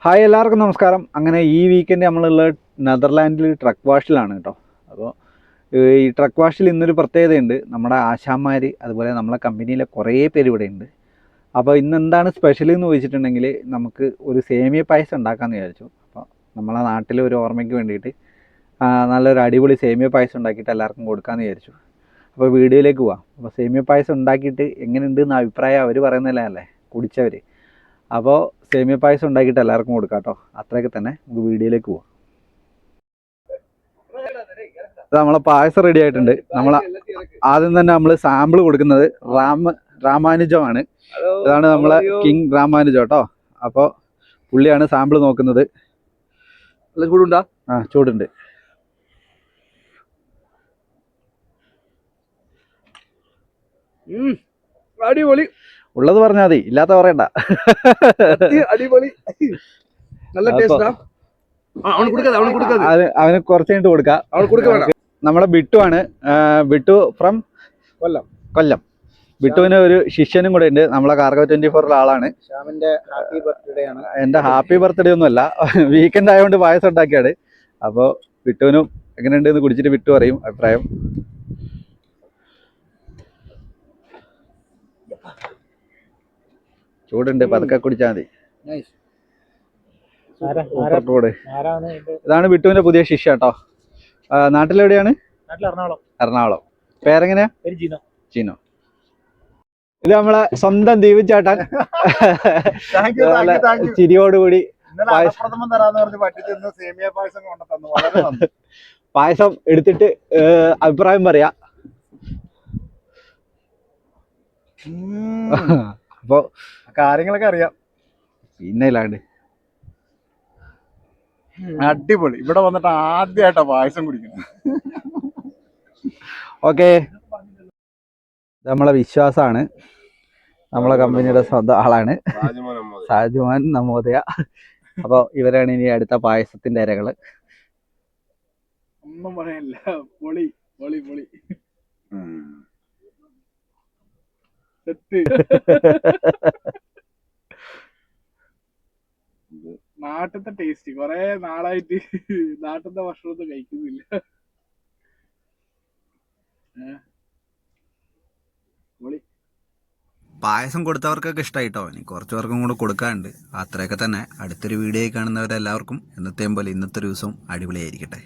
Hi, എല്ലാവർക്കും നമസ്കാരം. അങ്ങനെ ഈ വീക്കെൻഡ് നമ്മളുള്ള നെതർലാൻഡിൽ ട്രക്ക് വാഷിലാണ് കേട്ടോ. അപ്പോൾ ഈ ട്രക്ക് വാഷിൽ ഇന്നൊരു പ്രത്യേകതയുണ്ട്. നമ്മുടെ ആശാന്മാർ അതുപോലെ നമ്മളെ കമ്പനിയിലെ കുറേ പേര് ഇവിടെ ഉണ്ട്. അപ്പോൾ ഇന്ന് എന്താണ് സ്പെഷ്യൽ എന്ന് ചോദിച്ചിട്ടുണ്ടെങ്കിൽ നമുക്ക് ഒരു സേമിയ പായസം ഉണ്ടാക്കാമെന്ന് വിചാരിച്ചു. അപ്പോൾ നമ്മളെ നാട്ടിലെ ഒരു ഓർമ്മയ്ക്ക് വേണ്ടിയിട്ട് നല്ലൊരു അടിപൊളി സേമിയ പായസം ഉണ്ടാക്കിയിട്ട് എല്ലാവർക്കും കൊടുക്കാമെന്ന് വിചാരിച്ചു. അപ്പോൾ വീഡിയോയിലേക്ക് പോവാം. അപ്പോൾ സേമിയ പായസം ഉണ്ടാക്കിയിട്ട് എങ്ങനെയുണ്ട് എന്ന് അഭിപ്രായം അവർ പറയുന്നില്ലല്ലേ, കുടിച്ചവർ. അപ്പോൾ സേമിയ പായസം ഉണ്ടാക്കിയിട്ട് എല്ലാവർക്കും കൊടുക്കാം കേട്ടോ. അത്രയൊക്കെ തന്നെ. നമുക്ക് വീഡിയോയിലേക്ക് പോവാം. നമ്മളെ പായസം റെഡി ആയിട്ടുണ്ട്. ആദ്യം തന്നെ നമ്മൾ സാമ്പിൾ കൊടുക്കുന്നത് രാമാനുജമാണ്. ഇതാണ് നമ്മളെ കിങ് രാമാനുജം കേട്ടോ. അപ്പോൾ പുള്ളിയാണ് സാമ്പിൾ നോക്കുന്നത്. ചൂടുണ്ടാ? ചൂടുണ്ട്. അടിപൊളി. ഉള്ളത് പറഞ്ഞാൽ മതി, ഇല്ലാത്ത പറയണ്ട. അടിപൊളി, നല്ല ടേസ്റ്റാ. അവന് കുറച്ച് കഴിഞ്ഞിട്ട് കൊടുക്കാം. നമ്മുടെ ബിട്ടുവാണ്. ബിട്ടു ഫ്രം കൊല്ലം. ബിട്ടുവിന് ഒരു ശിഷ്യനും കൂടെ ഉണ്ട്. നമ്മളെ കാർഗോ 24 ആളാണ്. എന്റെ ഹാപ്പി ബർത്ത്ഡേ ഒന്നും അല്ല, വീക്കെൻഡ് ആയതുകൊണ്ട് പായസം ഉണ്ടാക്കിയാണ്. അപ്പോൾ ബിട്ടുവിനും എങ്ങനെയുണ്ട് എന്ന് കുടിച്ചിട്ട് ബിട്ടു പറയും അഭിപ്രായം. ചൂടുണ്ട്, പതുക്കെ കുടിച്ചാൽ മതി. ഇതാണ് ബിട്ടുവിന്റെ പുതിയ ശിഷ്യ കേട്ടോ. നാട്ടിലെവിടെയാണ്? എറണാകുളം. പേരെങ്ങനെയാ? ചീനോ. ഇത് നമ്മളെ സ്വന്തം ദീപിച്ചേട്ടൻ. ചിരിയോടുകൂടി പായസം എടുത്തിട്ട് അഭിപ്രായം പറയാ. അപ്പൊ കാര്യങ്ങളൊക്കെ അറിയാം. പിന്നെ ഇല്ലാണ്ട് അടിപൊളി. ഇവിടെ വന്നിട്ട് ആദ്യമായിട്ടാ പായസം കുടിക്കുന്നത്. ഓക്കെ, നമ്മളെ വിശ്വാസമാണ്. നമ്മളെ കമ്പനിയുടെ സ്വന്തം ആളാണ്, സാജുമാൻ നമോദയ. അപ്പൊ ഇവരാണ് ഇനി അടുത്ത പായസത്തിന്റെ ഇരകള്. ഒന്നും പറയാനില്ല. പൊളി പൊളി പൊളി. നാട്ടിലത്തെ ടേസ്റ്റ്. കൊറേ നാളായിട്ട് നാട്ടിലത്തെ ഭക്ഷണമൊന്നും കഴിക്കുന്നില്ല. പായസം കൊടുത്തവർക്കൊക്കെ ഇഷ്ടമായിട്ടോ. ഇനി കുറച്ച് പേർക്കും കൂടെ കൊടുക്കാനുണ്ട്. അത്രയൊക്കെ തന്നെ. അടുത്തൊരു വീഡിയോ കാണുന്നവരെല്ലാവർക്കും എന്നത്തെയും പോലെ ഇന്നത്തെ ദിവസം അടിപൊളിയായിരിക്കട്ടെ.